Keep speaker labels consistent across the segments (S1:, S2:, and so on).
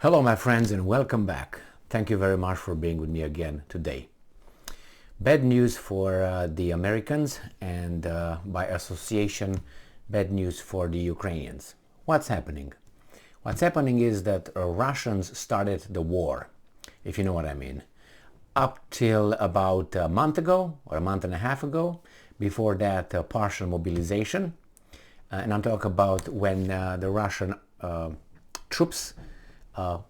S1: Hello my friends and welcome back. Thank you very much for being with me again today. Bad news for the Americans and by association bad news for the Ukrainians. What's happening? What's happening is that Russians started the war, if you know what I mean, up till about a month ago or a month and a half ago. Before that partial mobilization, and I'm talking about when the Russian troops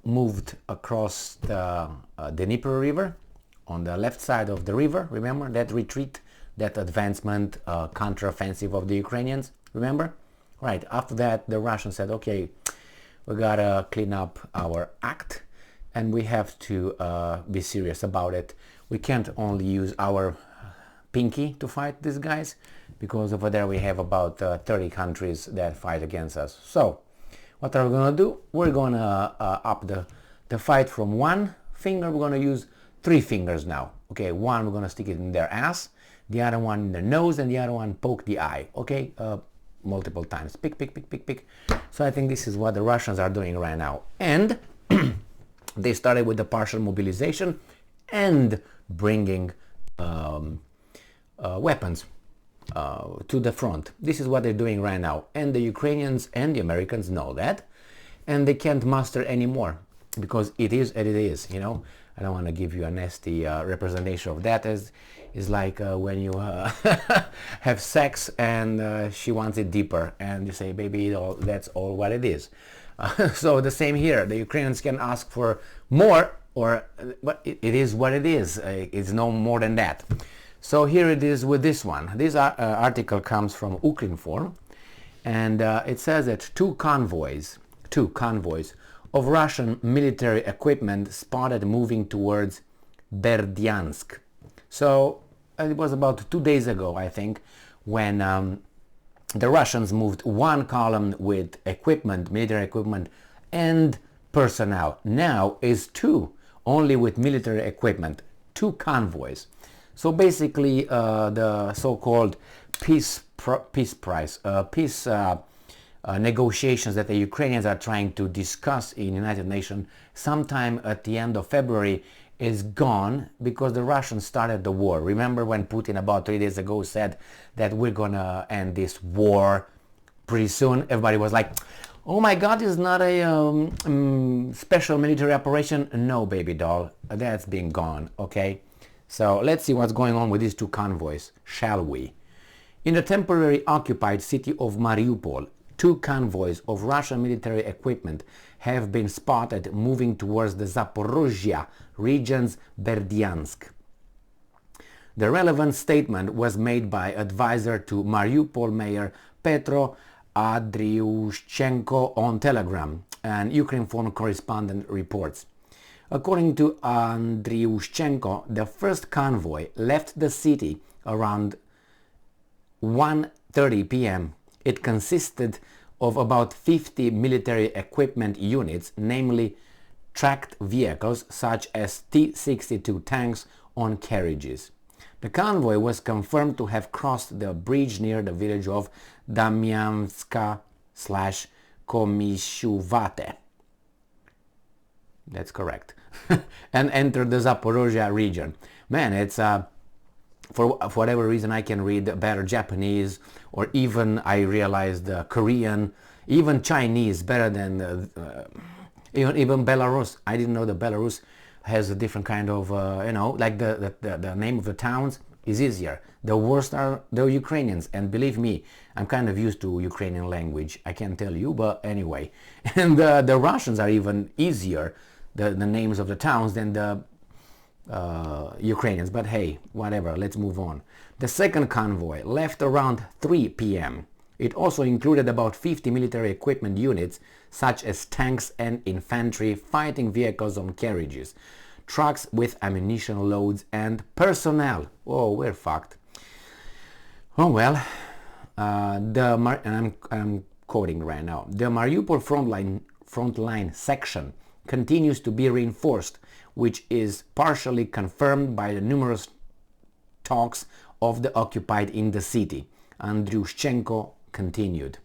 S1: moved across the Dnieper River on the left side of the river. Remember that retreat, that advancement, counteroffensive of the Ukrainians? Remember? Right. After that, the Russians said, "Okay, we gotta clean up our act, and we have to be serious about it. We can't only use our pinky to fight these guys, because over there we have about 30 countries that fight against us. So what are we gonna do? We're gonna up the fight from one finger. We're gonna use three fingers now. Okay, one we're gonna stick it in their ass, the other one in their nose, and the other one poke the eye. Okay, multiple times. Pick, pick, pick, pick, pick. So I think this is what the Russians are doing right now. And they started with the partial mobilization and bringing weapons to the front. This is what they're doing right now, and the Ukrainians and the Americans know that, and they can't muster anymore, because it is as it is. You know, I don't want to give you a nasty representation of that. As is like when you have sex and she wants it deeper, and you say, "Baby, that's all what it is." So the same here. The Ukrainians can ask for more, but it is what it is. It's no more than that. So here it is with this one. This article comes from Ukrinform, and it says that two convoys of Russian military equipment spotted moving towards Berdiansk. So it was about 2 days ago, I think, when the Russians moved one column with equipment, military equipment, and personnel. Now is two, only with military equipment, two convoys. So basically, the so-called peace negotiations that the Ukrainians are trying to discuss in United Nations sometime at the end of February is gone, because the Russians started the war. Remember when Putin about 3 days ago said that we're gonna end this war pretty soon? Everybody was like, "Oh my God, it's not a special military operation." No, baby doll, that's been gone. Okay. So let's see what's going on with these two convoys, shall we? In the temporary occupied city of Mariupol, two convoys of Russian military equipment have been spotted moving towards the Zaporozhye region's Berdiansk. The relevant statement was made by advisor to Mariupol Mayor Petro Andriushchenko on Telegram, and Ukrinform correspondent reports. According to Andriushchenko, the first convoy left the city around 1:30 p.m. It consisted of about 50 military equipment units, namely tracked vehicles such as T-62 tanks on carriages. The convoy was confirmed to have crossed the bridge near the village of Damianska/Komishyuvate. That's correct. And entered the Zaporozhye region. Man, it's for whatever reason I can read better Japanese, or even I realized Korean, even Chinese better than even Belarus. I didn't know that Belarus has a different kind of like the name of the towns is easier. The worst are the Ukrainians, and believe me, I'm kind of used to Ukrainian language, I can't tell you, but anyway. And the Russians are even easier, the names of the towns, than the Ukrainians. But hey, whatever, let's move on. The second convoy left around 3 p.m. It also included about 50 military equipment units, such as tanks and infantry, fighting vehicles on carriages, trucks with ammunition loads, and personnel. Oh, we're fucked. Oh well, and I'm quoting right now. The Mariupol frontline section continues to be reinforced, which is partially confirmed by the numerous talks of the occupied in the city. Andriushchenko continued.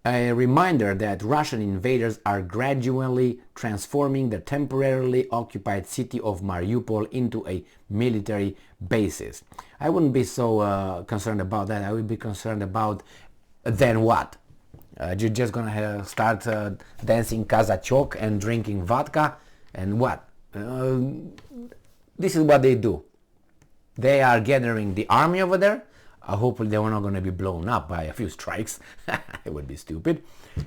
S1: A reminder that Russian invaders are gradually transforming the temporarily occupied city of Mariupol into a military basis. I wouldn't be so concerned about that. I would be concerned about then what? You're just gonna start dancing kazachok and drinking vodka and what? This is what they do. They are gathering the army over there. Hopefully they were not going to be blown up by a few strikes. It would be stupid.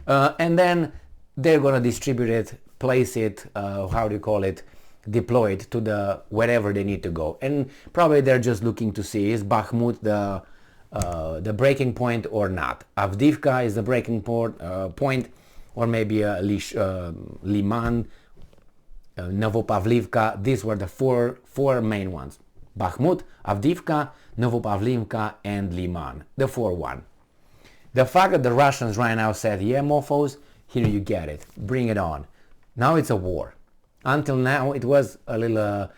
S1: And then they're going to distribute it, place it, how do you call it, deploy it to the wherever they need to go. And probably they're just looking to see, is Bakhmut the breaking point or not? Avdiivka is the breaking point, or maybe Liman, Novopavlivka. These were the four main ones. Bakhmut, Avdiivka, Novopavlivka, and Liman. The 4-1. The fact that the Russians right now said, yeah, mofos, here you get it. Bring it on. Now it's a war. Until now, it was a little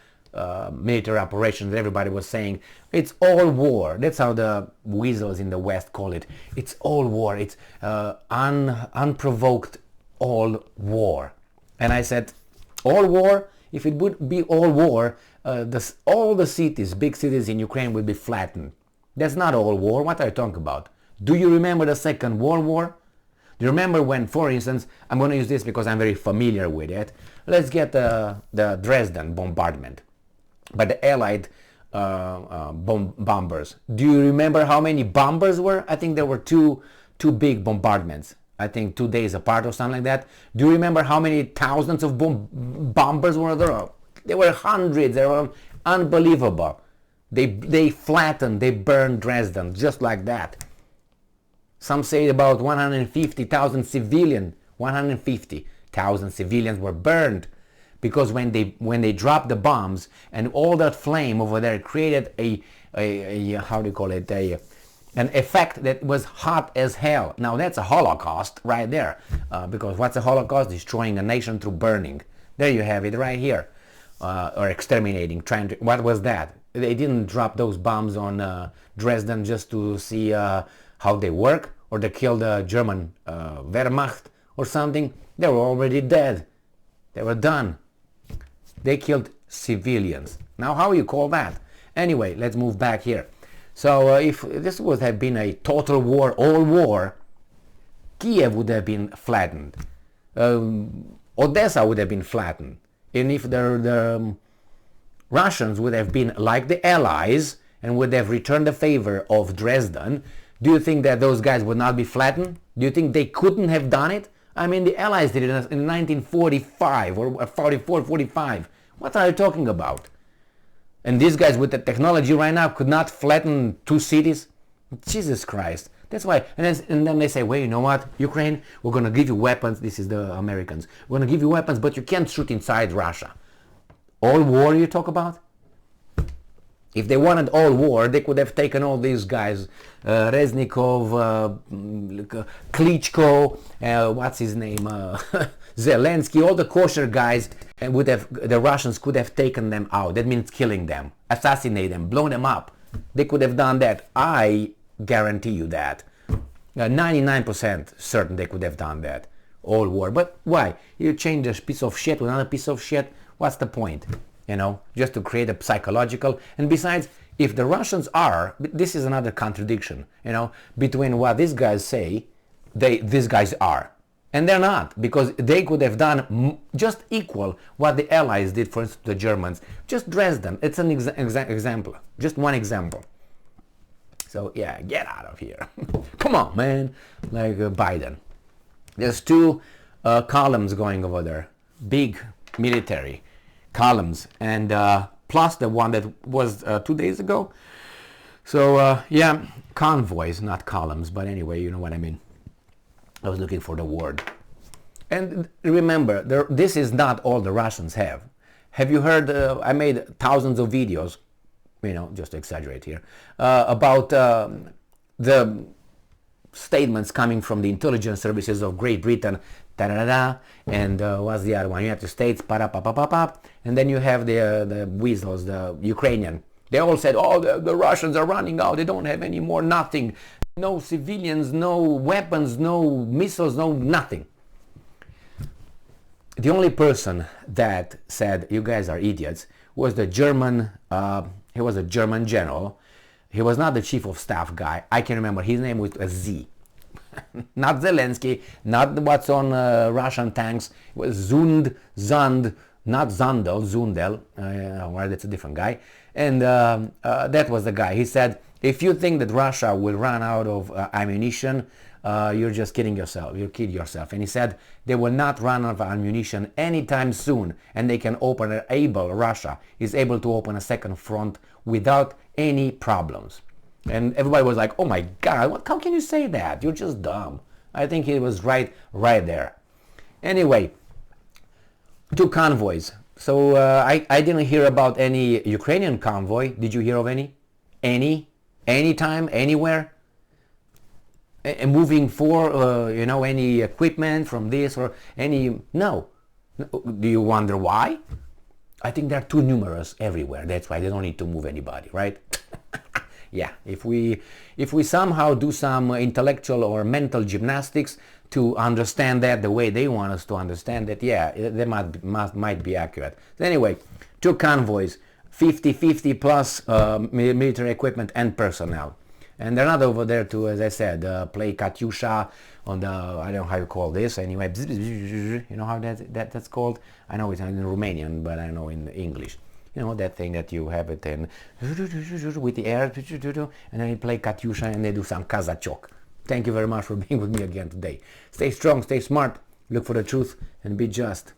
S1: military operation that everybody was saying, it's all war. That's how the weasels in the West call it. It's all war. It's unprovoked all war. And I said, all war? If it would be all war, all the cities, big cities in Ukraine would be flattened. That's not all war. What are you talking about? Do you remember the Second World War? Do you remember when, for instance, I'm going to use this because I'm very familiar with it. Let's get the Dresden bombardment by the Allied bombers. Do you remember how many bombers were? I think there were two big bombardments. I think 2 days apart or something like that. Do you remember how many thousands of bombers were there? There were hundreds. They were unbelievable. They flattened, they burned Dresden just like that. Some say about 150,000 civilians. 150,000 civilians were burned because when they dropped the bombs and all that flame over there created a how do you call it, an effect that was hot as hell. Now that's a Holocaust right there, because what's a Holocaust? Destroying a nation through burning. There you have it right here, or exterminating. What was that? They didn't drop those bombs on Dresden just to see how they work, or they killed the German Wehrmacht or something. They were already dead. They were done. They killed civilians. Now how you call that? Anyway, let's move back here. So if this would have been a total war, all war, Kiev would have been flattened. Odessa would have been flattened. And if the Russians would have been like the Allies and would have returned the favor of Dresden, do you think that those guys would not be flattened? Do you think they couldn't have done it? I mean, the Allies did it in 1945 or 44, 45. What are you talking about? And these guys with the technology right now could not flatten 2 cities? Jesus Christ. That's why. And then they say, well, you know what? Ukraine, we're going to give you weapons. This is the Americans. We're going to give you weapons, but you can't shoot inside Russia. All war you talk about? If they wanted all war, they could have taken all these guys, Reznikov, Klitschko, what's his name, Zelensky, all the kosher guys, and the Russians could have taken them out. That means killing them, assassinate them, blow them up. They could have done that. I guarantee you that. 99% certain they could have done that. All war. But why? You change a piece of shit with another piece of shit. What's the point? You know, just to create a psychological. And besides, if the Russians are, this is another contradiction, you know, between what these guys say, these guys are. And they're not, because they could have done just equal what the Allies did, for instance, the Germans. Just Dresden. It's an example. Just one example. So, yeah, get out of here. Come on, man. Like Biden. There's 2 columns going over there. Big military columns, and plus the one that was 2 days ago. So yeah, convoys, not columns, but anyway, you know what I mean. I was looking for the word. And remember, this is not all the Russians have. Have you heard, I made thousands of videos, you know, just to exaggerate here, about the statements coming from the intelligence services of Great Britain, and what's the other one? United States, and then you have the weasels, the Ukrainian. They all said, oh, the Russians are running out, they don't have any more nothing. No civilians, no weapons, no missiles, no nothing. The only person that said you guys are idiots was the German, he was a German general. He was not the chief of staff guy. I can remember his name was a Z. Not Zelensky, not what's on Russian tanks. It was Zund, not Zundel, Zundel, well, that's a different guy. And that was the guy. He said, if you think that Russia will run out of ammunition, you're just kidding yourself. You kid yourself. And he said they will not run out of ammunition anytime soon, and they can open Russia is able to open a second front without any problems. And everybody was like, oh my God, how can you say that? You're just dumb. I think he was right there. Anyway, 2 convoys. So I didn't hear about any Ukrainian convoy. Did you hear of any? Anytime, anywhere? And moving for, any equipment from this or any, no. Do you wonder why? I think they're too numerous everywhere. That's why they don't need to move anybody, right? Yeah, if we somehow do some intellectual or mental gymnastics to understand that the way they want us to understand it, yeah, they might be accurate. So anyway, 2 convoys, 50 plus military equipment and personnel. And they're not over there to, as I said, play Katyusha on the, I don't know how you call this, anyway, you know how that's called? I know it's in Romanian, but I know in English. You know, that thing that you have it in with the air, and then you play Katyusha and they do some Kazachok. Thank you very much for being with me again today. Stay strong, stay smart, look for the truth, and be just.